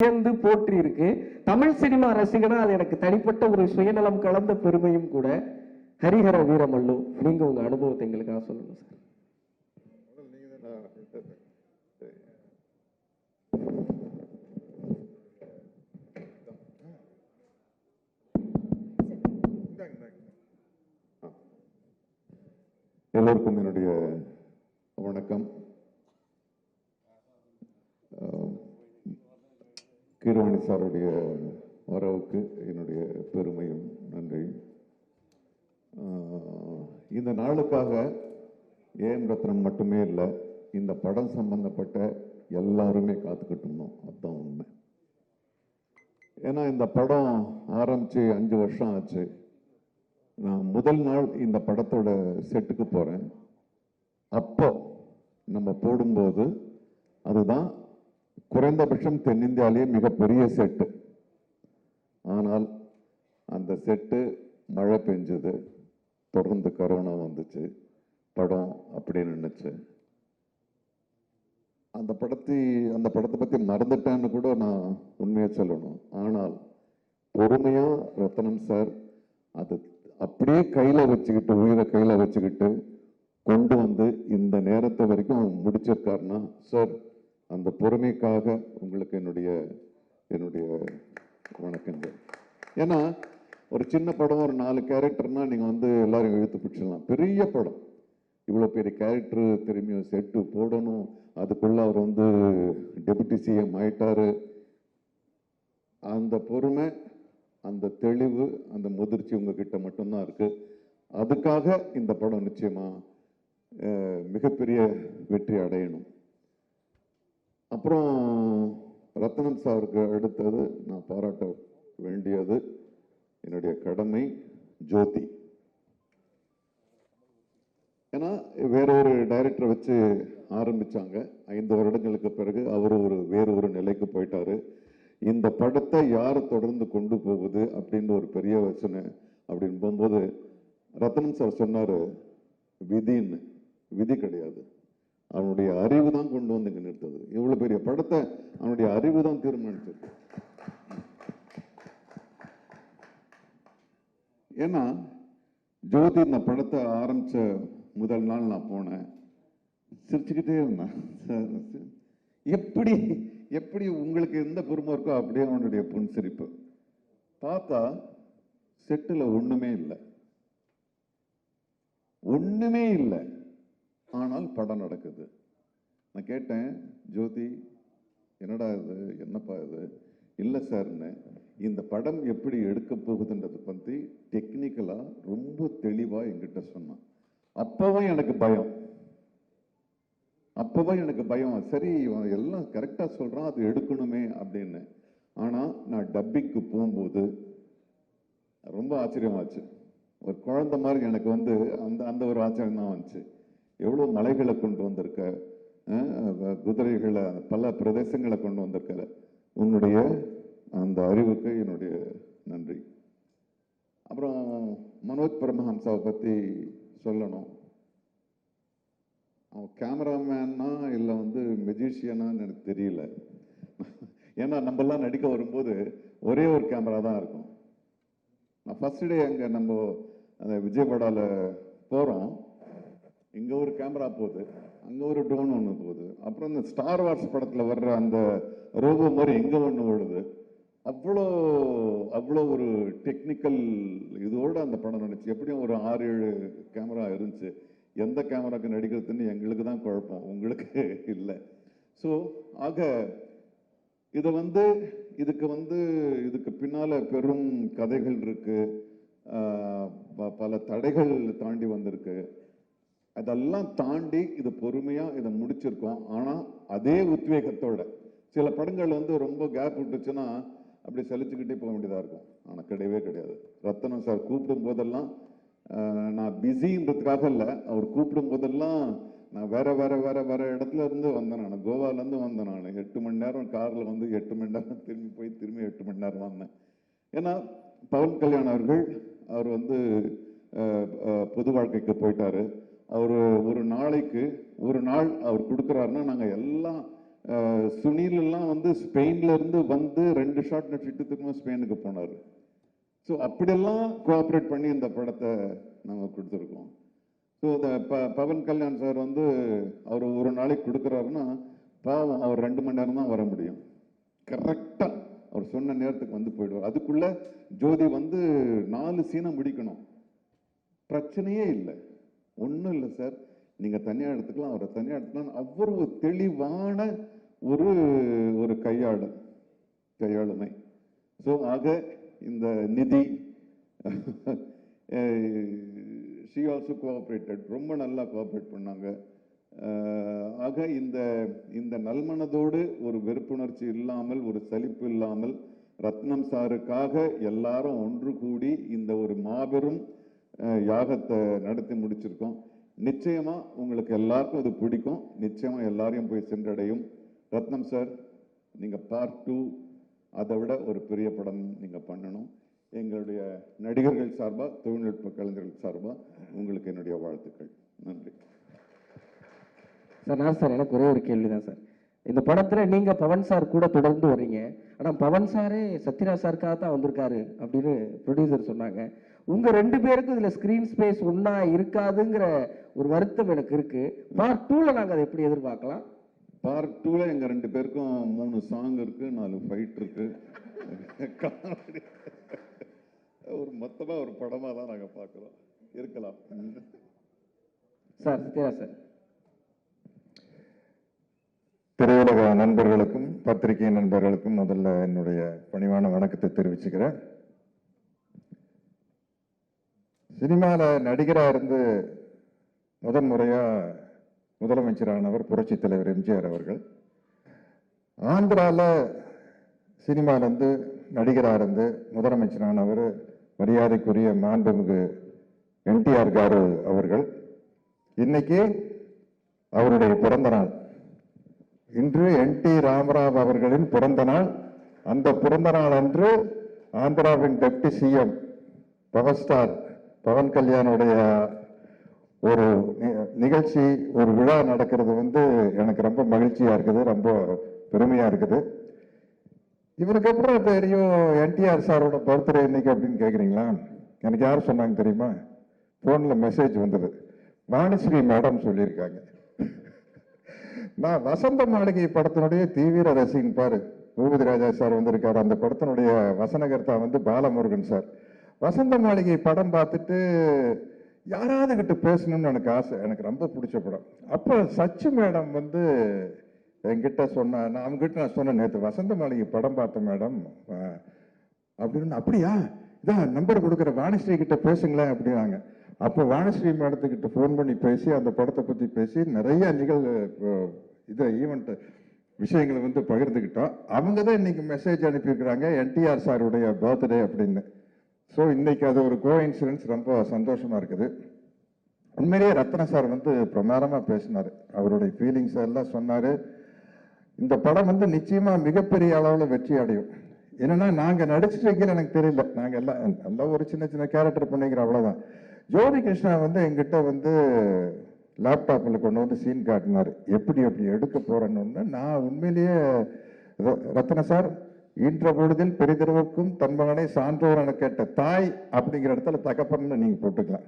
வியந்து போற்றி இருக்கு. தமிழ் சினிமா ரசிகனா அது எனக்கு தனிப்பட்ட ஒரு சுயநலம் கலந்த பெருமையும் கூட. ஹரிஹர வீரமல்லு, நீங்க உங்க அனுபவத்தை எங்களுக்காக சொல்லுங்க சார். எல்லோருக்கும் என்னுடைய வணக்கம். கீரவாணி சாருடைய வரவுக்கு என்னுடைய பெருமையும் நன்றி. இந்த நாளுக்காக ஏஎம் ரத்னம் மட்டுமே இல்லை, இந்த படம் சம்பந்தப்பட்ட எல்லாருமே காத்துக்கிட்டு இருந்தோம். அதுதான் உண்மை. ஏன்னா இந்த படம் ஆரம்பிச்சு 5 வருஷம் ஆச்சு. நான் முதல் நாள் இந்த படத்தோட செட்டுக்கு போறேன். அப்போ நம்ம போடும்போது அதுதான் குறைந்தபட்சம் தென்னிந்தியாவிலேயே மிகப்பெரிய செட்டு. ஆனால் அந்த செட்டு மழை பெஞ்சது, தொடர்ந்து கரோனா வந்துச்சு, படம் அப்படியே நின்றுச்சு. அந்த படத்தை பத்தி மறந்துட்டேன்னு கூட நான் உண்மையா சொல்லணும். ஆனால் பொறுமையா ரத்னம் சார் அது அப்படியே கையில வச்சுக்கிட்டு, உயிரை கையில வச்சுக்கிட்டு கொண்டு வந்து இந்த நேரத்தை வரைக்கும் முடிச்சிருக்காருன்னா சார், அந்த பொறுமைக்காக உங்களுக்கு என்னுடைய வணக்கங்கள். ஏன்னா ஒரு சின்ன படம், ஒரு 4 கேரக்டர்னா நீங்க வந்து எல்லாரும் இழுத்து பிடிச்சிடலாம். பெரிய படம், இவ்வளவு பெரிய கேரக்டர் திரும்பியும் செட்டு போடணும், அதுக்குள்ள அவர் வந்து டெபுட்டி சிஎம் ஆயிட்டாரு. அந்த பொறுமை, அந்த தெளிவு, அந்த முதிர்ச்சி உங்ககிட்ட மட்டும்தான் இருக்கு. அதுக்காக இந்த படம் நிச்சயமா மிகப்பெரிய வெற்றி அடையணும். அப்புறம் ரத்னம் சாருக்கு அடுத்தது நான் பாராட்ட வேண்டியது என்னுடைய கடமை ஜோதி. ஏன்னா வேற ஒரு டைரக்டரை வச்சு ஆரம்பிச்சாங்க. 5 வருடங்களுக்கு பிறகு அவரு வேற ஒரு நிலைக்கு போயிட்டாரு. இந்த படத்தை யார் தொடர்ந்து கொண்டு போகுது அப்படின்னு ஒரு பெரிய யோசனை அப்படின்னு போகும்போது ரத்னம் சார் சொன்னாரு, விதின்னு. விதி கிடையாது, அவனுடைய அறிவு தான் கொண்டு வந்து இங்க நிறுத்தது. இவ்வளவு பெரிய படத்தை அவனுடைய அறிவு தான் தீர்மானிச்சது. ஏன்னா ஜோதி இந்த படத்தை ஆரம்பிச்ச முதல் நாள் நான் போனேன், சிரிச்சுக்கிட்டே இருந்தேன். எப்படி எப்படி உங்களுக்கு எந்த பொறுமை இருக்கோ அப்படியே அவனுடைய புன்சிரிப்பு. பார்த்தா செட்டுல ஒண்ணுமே இல்லை, ஆனால் படம் நடக்குது. நான் கேட்டேன், ஜோதி என்னடா இது, என்னப்பா இது? இல்லை சார்ன்னு, இந்த படம் எப்படி எடுக்க போகுதுன்றதை பத்தி டெக்னிக்கலா ரொம்ப தெளிவா என்கிட்ட சொன்னான். அப்பவும் எனக்கு பயம், சரி எல்லாம் கரெக்டா சொல்றான், அது எடுக்கணுமே அப்படின்னு. ஆனா நான் டப்பிங்க்கு போகும்போது ரொம்ப ஆச்சரியமாச்சு. ஒரு குழந்தை மாதிரி எனக்கு வந்து அந்த ஒரு ஆச்சரியம் தான் வந்துச்சு. எவ்வளவு மலைகளை கொண்டு வந்திருக்க, குதிரைகளை பல பிரதேசங்களை கொண்டு வந்திருக்க, உன்னுடைய அந்த அறிவுக்கு என்னுடைய நன்றி. அப்புறம் மனோஜ் பரமஹம்சாவை பத்தி சொல்லணும். அவன் கேமராமேனா இல்லை வந்து மெஜிஷியனான்னு எனக்கு தெரியல. ஏன்னா நம்மெல்லாம் நடிக்க வரும்போது ஒரே ஒரு கேமரா தான் இருக்கும். நான் ஃபர்ஸ்ட் டே அங்கே நம்ம அந்த விஜயவாடால போகிறோம், இங்கே ஒரு கேமரா போகுது, அங்கே ஒரு ட்ரோன் ஒன்று போகுது, அப்புறம் இந்த ஸ்டார் வார்ஸ் படத்தில் வர்ற அந்த ரோபோ மாதிரி எங்கே ஒன்று ஓடுது. அவ்வளோ ஒரு டெக்னிக்கல் இதோட அந்த படம் நினைச்சு. எப்படியும் ஒரு 6-7 கேமரா இருந்துச்சு. எந்த கேமராக்கு நடிக்கிறதுன்னு எங்களுக்கு தான் குழப்பம், உங்களுக்கு இல்லை. ஸோ ஆக இதை வந்து இதுக்கு பின்னால பெரும் கதைகள் இருக்கு, பல தடைகள் தாண்டி வந்திருக்கு. அதெல்லாம் தாண்டி இது பொறுமையா இதை முடிச்சிருக்கோம். ஆனா அதே உத்வேகத்தோட. சில படங்கள் வந்து ரொம்ப கேப் விட்டுச்சுன்னா அப்படி சலிச்சுக்கிட்டே போக வேண்டியதா இருக்கும். ஆனா கிடையவே கிடையாது. ரத்னம் சார் கூப்பிடும் போதெல்லாம் நான் பிஸின்றதுக்காக இல்லை, அவர் கூப்பிடும் போதெல்லாம் நான் வேற இடத்துல இருந்து வந்தேன். நான் கோவால இருந்து வந்தேன். நான் 8 மணி நேரம் கார்ல வந்து 8 மணி நேரம் திரும்பி 8 மணி நேரம் வந்தேன். ஏன்னா பவன் கல்யாண் அவர்கள் அவர் வந்து பொது வாழ்க்கைக்கு போயிட்டாரு. அவர் ஒரு நாளைக்கு ஒரு நாள் அவர் கொடுக்குறாருன்னா நாங்கள் எல்லாம் சுனில் எல்லாம் வந்து ஸ்பெயின்ல இருந்து வந்து 2 ஷாட் நடிச்சுட்டு திரும்ப ஸ்பெயினுக்கு போனார். ஸோ அப்படியெல்லாம் கோஆப்ரேட் பண்ணி இந்த படத்தை நாங்கள் கொடுத்துருக்கோம். ஸோ இந்த பவன் கல்யாண் சார் வந்து அவர் ஒரு நாளைக்கு கொடுக்குறாருன்னா பாவம் அவர் 2 மணி நேரம் தான் வர முடியும். கரெக்டாக அவர் சொன்ன நேரத்துக்கு வந்து போயிடுவார். அதுக்குள்ள ஜோதி வந்து 4 சீனை முடிக்கணும். பிரச்சனையே இல்லை, ஒன்றும் இல்லை சார், நீங்கள் தனியாக எடுத்துக்கலாம், அவரை தனியாக எடுத்துக்கலாம். அவ்வளவு தெளிவான ஒரு கையாளுமை. ஸோ ஆக இந்த நிதி ஷி ஆல்சோ கோஆப்ரேட்டட், ரொம்ப நல்லா கோஆப்ரேட் பண்ணாங்க. ஆக இந்த நல்மனதோடு ஒரு வெறுப்புணர்ச்சி இல்லாமல், ஒரு சலிப்பு இல்லாமல் ரத்னம் சாருக்காக எல்லாரும் ஒன்று கூடி இந்த ஒரு மாபெரும் யாகத்தை நடத்தி முடிச்சிருக்கோம். நிச்சயமா உங்களுக்கு எல்லாருக்கும் அது பிடிக்கும், நிச்சயமா எல்லாரையும் போய் சென்றடையும். ரத்னம் சார், நீங்க பார்ட் 2 அதை விட ஒரு பெரிய படம் நீங்க பண்ணணும். எங்களுடைய நடிகர்கள் சார்பா, தொழில்நுட்ப கலைஞர்கள் சார்பா உங்களுக்கு என்னுடைய வாழ்த்துக்கள். நன்றி சார். நான் சார் எனக்கு ஒரே ஒரு கேள்விதான் சார். இந்த படத்துல நீங்க பவன் சார் கூட தொடர்ந்து வர்றீங்க, ஆனா பவன் சாரே சத்யராஜ் சாருக்காக தான் வந்திருக்காரு அப்படின்னு ப்ரொடியூசர் சொன்னாங்க. உங்க 2 பேருக்கும் இதுல ஸ்கிரீன் ஸ்பேஸ் ஒன்னா இருக்காதுங்கிற ஒரு வருத்தம் எனக்கு இருக்கு. பார்ட் 2ல நாங்க அதை எப்படி எதிர்பார்க்கலாம்? பார்ட் 2ல எங்க 2 பேருக்கும் 3 சாங் இருக்கு, 4 ஃபைட் இருக்கு. ஒரு மொத்தமா ஒரு படமா தான் நாங்க பார்க்கிறோம். இருக்கலாம் சார். சத்யராஜ் சார். திரையுலக நண்பர்களுக்கும் பத்திரிகை நண்பர்களுக்கும் முதல்ல என்னுடைய பணிவான வணக்கத்தை தெரிவிச்சுக்கிறேன். சினிமாவில் நடிகராக இருந்து முதன்முறையா முதலமைச்சரானவர் புரட்சி தலைவர் எம்ஜிஆர் அவர்கள். ஆந்திராவில் சினிமாவிலேருந்து நடிகராக இருந்து முதலமைச்சரானவர் மரியாதைக்குரிய மாண்புமிகு என்டிஆர் காரு அவர்கள். இன்னைக்கு அவருடைய பிறந்த நாள். இன்று என்டி ராமராவ் அவர்களின் பிறந்த நாள். அந்த பிறந்த நாள் அன்று ஆந்திராவின் deputy CM power star Pawan கல்யாணுடைய ஒரு நிகழ்ச்சி, ஒரு விழா நடக்கிறது வந்து எனக்கு ரொம்ப மகிழ்ச்சியா இருக்குது, ரொம்ப பெருமையா இருக்குது. இவருக்கு அப்புறம் தெரியும் என்டிஆர் சாரோட பர்த்டே இன்னைக்கு அப்படின்னு கேட்குறீங்களா? எனக்கு யார் சொன்னாங்க தெரியுமா? போன்ல மெசேஜ் வந்தது. வாணிஸ்ரீ மேடம் சொல்லியிருக்காங்க. நான் வசந்த மாளிகை படத்தினுடைய தீவிர ரசிகன் பாரு. பூபதி ராஜா சார் வந்திருக்காரு. அந்த படத்தினுடைய வசனகர்த்தா வந்து பாலமுருகன் சார். வசந்த மாளிகை படம் பார்த்துட்டு யாராவது கிட்ட பேசணும்னு எனக்கு ஆசை. எனக்கு ரொம்ப பிடிச்ச படம். அப்போ சச்சு மேடம் வந்து என்கிட்ட சொன்ன, நான் அவங்ககிட்ட நான் சொன்னேன், நேற்று வசந்த மாளிகை படம் பார்த்தேன் மேடம் அப்படின்னு. அப்படியா, இதான் நம்பர் கொடுக்குற, வாணிஸ்ரீ கிட்ட பேசுங்களேன் அப்படின்னாங்க. அப்போ வாணிஸ்ரீ மேடத்துக்கிட்ட ஃபோன் பண்ணி பேசி அந்த படத்தை பற்றி பேசி நிறைய ஈவெண்ட் விஷயங்களை வந்து பகிர்ந்துக்கிட்டோம். அவங்க தான் இன்னைக்கு மெசேஜ் அனுப்பியிருக்கிறாங்க என்டிஆர் சாருடைய பர்த்டே அப்படின்னு. ஸோ இன்னைக்கு அது ஒரு கோஇன்சிடென்ஸ், ரொம்ப சந்தோஷமா இருக்குது. உண்மையிலேயே ரத்ன சார் வந்து பிரமாதமாக பேசினார், அவருடைய ஃபீலிங்ஸ் எல்லாம் சொன்னார். இந்த படம் வந்து நிச்சயமா மிகப்பெரிய அளவில் வெற்றி அடையும். என்னன்னா நாங்கள் நடிச்சிட்டு வைக்கல எனக்கு தெரியல, நாங்கள் எல்லாம் ஒரு சின்ன சின்ன கேரக்டர் பண்ணிக்கிற அவ்வளோதான். ஜோதி கிருஷ்ணா வந்து எங்கிட்ட வந்து லேப்டாப்பில் கொண்டு வந்து சீன் காட்டினார், எப்படி எடுக்க போறேன்னு. நான் உண்மையிலேயே ரத்ன சார் ஈன்ற பொழுதில் பெரிதளவுக்கும் தன் மகனை சான்றோர் என கேட்ட தாய் அப்படிங்கிற இடத்துல தகப்பன்னு நீங்க போட்டுக்கலாம்.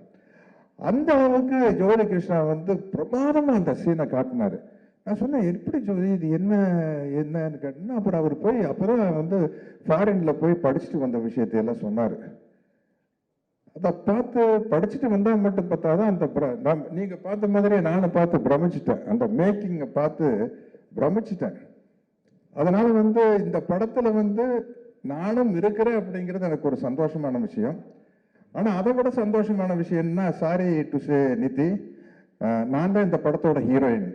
அந்த அளவுக்கு ஜோதி கிருஷ்ணா வந்து பிரமாதமா அந்த சீனை காட்டினாரு. நான் சொன்னேன், எப்படி ஜோதி இது என்னன்னு கேட்டேன்னா, அப்புறம் அவர் போய் அப்பதான் வந்து ஃபாரின்ல போய் படிச்சுட்டு வந்த விஷயத்தையெல்லாம் சொன்னாரு. அதை பார்த்து படிச்சுட்டு வந்தா மட்டும் பார்த்தாதான் அந்த நீங்க பார்த்த மாதிரியே நானும் பார்த்து பிரமிச்சிட்டேன். அந்த மேக்கிங்கை பார்த்து பிரமிச்சிட்டேன். அதனால வந்து இந்த படத்துல வந்து நானும் இருக்கிறேன் அப்படிங்கிறது எனக்கு ஒரு சந்தோஷமான விஷயம். ஆனா அதை விட சந்தோஷமான விஷயம்னா, சாரி டு சே நிதி, நான் தான் இந்த படத்தோட ஹீரோயின்.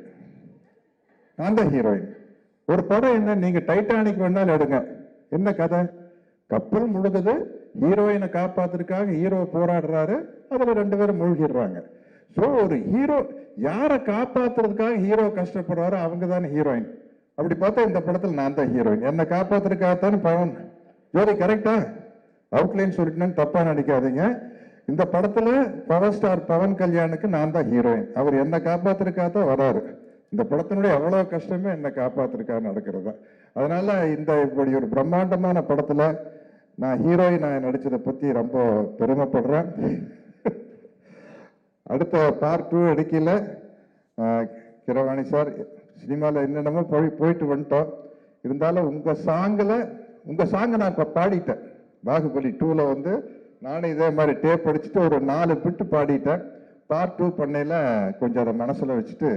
நான் தான் ஹீரோயின். ஒரு படம் என்ன, நீங்க டைட்டானிக் வேணாலும் எடுங்க, என்ன கதை? கப்பல் முழுகுது, ஹீரோயினை காப்பாத்துறதுக்காக ஹீரோ போராடுறாரு, அதுல 2 பேரும் மூழ்கிடுறாங்க. ஸோ ஒரு ஹீரோ யாரை காப்பாத்துறதுக்காக ஹீரோ கஷ்டப்படுறாரோ அவங்க தானே ஹீரோயின். அப்படி பார்த்தா இந்த படத்தில் நான் தான் ஹீரோயின். என்னை காப்பாத்துறதுக்காகத்தானே பவன். ஜோதி கரெக்டா? அவுட்லைன் சொல்லிட்டேன்னு தப்பா நினைக்காதீங்க. இந்த படத்துல பவர் ஸ்டார் பவன் கல்யாணுக்கு நான் தான் ஹீரோயின். அவர் என்னை காப்பாத்துறதுக்காக தான் வராரு. இந்த படத்தினுடைய அவ்வளவு கஷ்டமே என்னை காப்பாத்திருக்கா நடக்கிறதா. அதனால இந்த இப்படி ஒரு பிரம்மாண்டமான படத்துல நான் ஹீரோயின் நடிச்சதை பத்தி ரொம்ப பெருமைப்படுறேன். அடுத்த பார்ட் 2 எடுக்கல. கிரவாணி சார், சினிமாவில் என்னென்னமோ போயிட்டு வந்துட்டோம். இருந்தாலும் உங்க சாங்கை நான் இப்போ பாடிட்டேன். பாகுபலி 2ல வந்து நானும் இதே மாதிரி டேப் அடிச்சுட்டு ஒரு 4 பிட்டு பாடிட்டேன். பார்ட் 2 பண்ணையில கொஞ்சம் அதை மனசுல வச்சுட்டு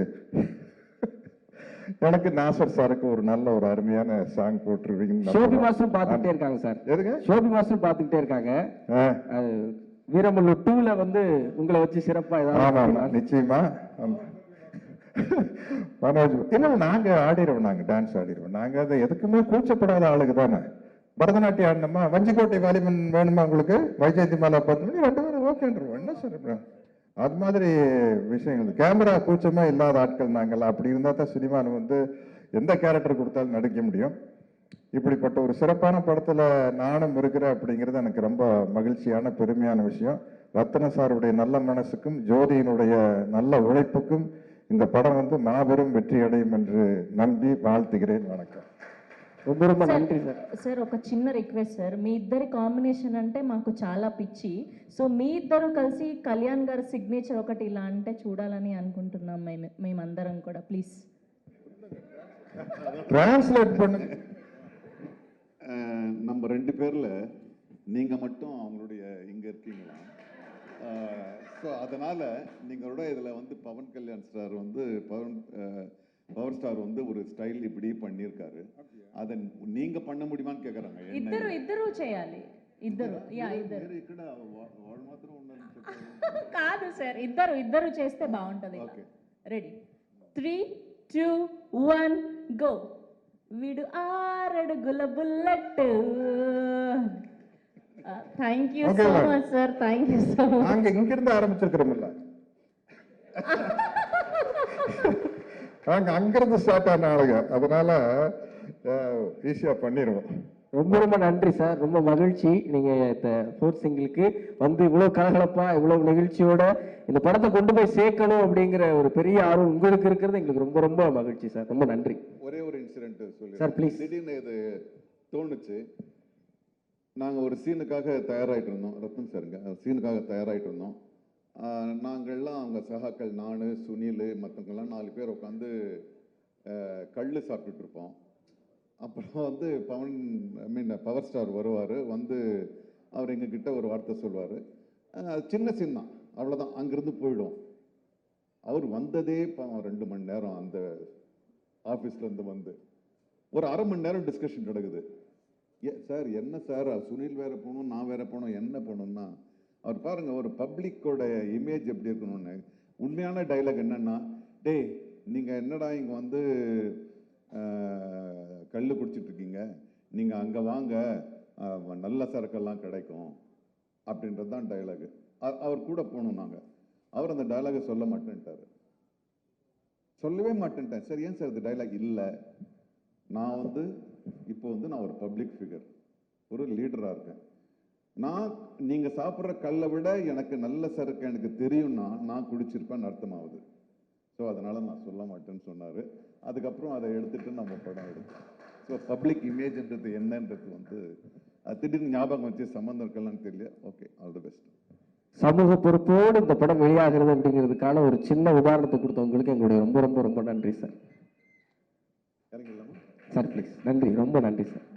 எனக்கு நாசர் சாருக்கு ஒரு நல்ல ஒரு அருமையான சாங் போட்டுருவீங்க. ஷோபி மாஸ்டர் பார்த்துக்கிட்டே இருக்காங்க சார். எதுங்க? ஷோபி மாஸ்டர் பார்த்துக்கிட்டே இருக்காங்க. வீரமல்லூர் 2ல வந்து உங்களை வச்சு சிறப்பா ஏதாவது. நிச்சயமா மனோஜ் என்ன நாங்க ஆடிடுவோம், நாங்க டான்ஸ் ஆடிடுவோம். நாங்க அதை எதுக்குமே கூச்சப்படாத ஆளுக்கு தானே. பரதநாட்டியம் ஆடினோமா, வஞ்சிக்கோட்டை வாலிபன் வேணுமா உங்களுக்கு, வைஜெயந்தி மாலா 10 மணி 2 பேரும் ஓகேன்றோம். என்ன சார் அது மாதிரி விஷயங்கள். கேமரா கூச்சமே இல்லாத ஆட்கள் நாங்கள். அப்படி இருந்தா தான் சினிமாவில் வந்து எந்த கேரக்டர் கொடுத்தாலும் நடிக்க முடியும். இப்படிப்பட்ட ஒரு சிறப்பான படத்துல நானும் இருக்கிறேன் அப்படிங்கிறது எனக்கு ரொம்ப மகிழ்ச்சியான பெருமையான விஷயம். ரத்ன சாருடைய நல்ல மனசுக்கும் ஜோதியினுடைய நல்ல உழைப்புக்கும் இந்த படம் வந்து மாபெரும் வெற்றி அடையும் என்று நம்பி வாழ்த்துகிறேன். வணக்கம். ரொம்ப ரொம்ப நன்றி சார். సార్ ఒక చిన్న రిక్వెస్ట్ సార్, మీ ఇద్దరి కాంబినేషన్ అంటే మాకు చాలా పిచ్చి. సో మీ ఇద్దరు కలిసి కళ్యాణ్ గారి సిగ్నేచర్ ఒకటి ఇలా అంటే చూడాలని అనుకుంటున్నాం మేమందరం కూడా. ప్లీజ్ டிரான்ஸ்லேட் பண்ணுங்க. நம்ம 2 பேர்ல நீங்க மட்டும் அவங்களுடைய இங்க இருக்கீங்களா? ஸோ அதனால நீங்களோட இதுல வந்து பவன் கல்யாண் ஸ்டார் வந்து பவர் ஸ்டார் வந்து ஒரு ஸ்டைல் இப்படி பண்ணியிருக்காரு. அதை நீங்க பண்ண முடியுமான்னு கேக்குறாங்க. ఇద్దరు చేయాలి. ఇద్దరు ఇక్కడ వాడు మాత్రం ఉండాలని కాదు సార్, ఇద్దరు చేస్తే బాగుంటది. Ready 3, 2, 1 go. వీడు 6 అడుగుల bullet. Thank you so much sir, thank you so much. நாங்க இங்க இருந்து ஆரம்பிச்சிருக்கிறோம்ல, நாங்க அங்கிருந்து ஸ்டார்ட் ஆன ஆளுங்க. அதனால ஈஸியா பண்ணிடுவோம். ரொம்ப ரொம்ப நன்றி சார். ரொம்ப மகிழ்ச்சி நீங்க இந்த 4th சிங்கிளுக்கு வந்து இவ்வளவு கலகலப்பா இவ்வளவு நிகழ்ச்சியோட இந்த படத்தை கொண்டு போய் சேர்க்கணும் அப்படிங்கிற ஒரு பெரிய ஆர்வம் உங்களுக்கு இருக்கிறது எங்களுக்கு ரொம்ப ரொம்ப மகிழ்ச்சி சார். ரொம்ப நன்றி. ஒரே ஒரு இன்சிடென்ட் சொல்லி சார் ப்ளீஸ். திடீர்னு இது தோணுச்சு. நாங்கள் ஒரு சீனுக்காக தயாராகிட்டு இருந்தோம். ரத்தன் சாருங்க சீனுக்காக தயாராகிட்டு இருந்தோம். நாங்கள்லாம் அவங்க சகாக்கள், நான், சுனில், மற்றவங்கெல்லாம் 4 பேர் உட்காந்து கல் சாப்பிட்டுட்டு இருப்போம். அப்புறம் வந்து பவர் ஸ்டார் வருவார். வந்து அவர் எங்ககிட்ட ஒரு வார்த்தை சொல்வார். சின்ன சீன் தான், அவ்வளோதான். அங்கேருந்து போயிடும். அவர் வந்ததே 2 மணி நேரம் அந்த ஆஃபீஸ்லேருந்து வந்து ஒரு அரை மணி நேரம் டிஸ்கஷன் நடக்குது. சார் என்ன சார், சுனில் வேற போகணும், நான் வேற போகணும், என்ன போகணும்னா அவர் பாருங்க ஒரு பப்ளிக்கோட இமேஜ் எப்படி இருக்கணும்னு. உண்மையான டைலாக் என்னன்னா, டேய் நீங்கள் என்னடா இங்கே வந்து கல் குடிச்சிட்டு இருக்கீங்க, நீங்கள் அங்கே வாங்க, நல்ல சரக்கெல்லாம் கிடைக்கும் அப்படின்றது தான் டைலாகு. அவர் கூட போகணும் நாங்கள். அவர் அந்த டைலாகை சொல்ல மாட்டேன்ட்டார். சொல்லவே மாட்டேன்ட்டேன். சார் ஏன் சார் இந்த டைலாக் இல்லை, நான் வந்து இப்போ வந்து நான் ஒரு பப்ளிக் ஃபிகர், ஒரு லீடராக இருக்கேன். நீங்கள் சாப்பிட்ற கல்லை விட எனக்கு நல்ல சரக்கு எனக்கு தெரியும்னா நான் குடிச்சிருப்பேன்னு அர்த்தமாகுது. ஸோ அதனால் நான் சொல்ல மாட்டேன்னு சொன்னார். அதுக்கப்புறம் அதை எடுத்துகிட்டு நம்ம படம் எடுத்தோம். ஸோ பப்ளிக் இமேஜ்ன்றது என்னன்றது வந்து திடீர்னு ஞாபகம் வச்சு சம்மந்தம் இருக்கலாம்னு தெரியல. Okay, all the best. சமூக பொறுப்போடு இந்த படம் வெளியாகிறது அப்படிங்கிறதுக்கான ஒரு சின்ன உதாரணத்தை கொடுத்தவங்களுக்கு எங்களுடைய ரொம்ப ரொம்ப ரொம்ப நன்றி சார். இறங்கிடலாமா சார்? ப்ளீஸ். நன்றி, ரொம்ப நன்றி சார்.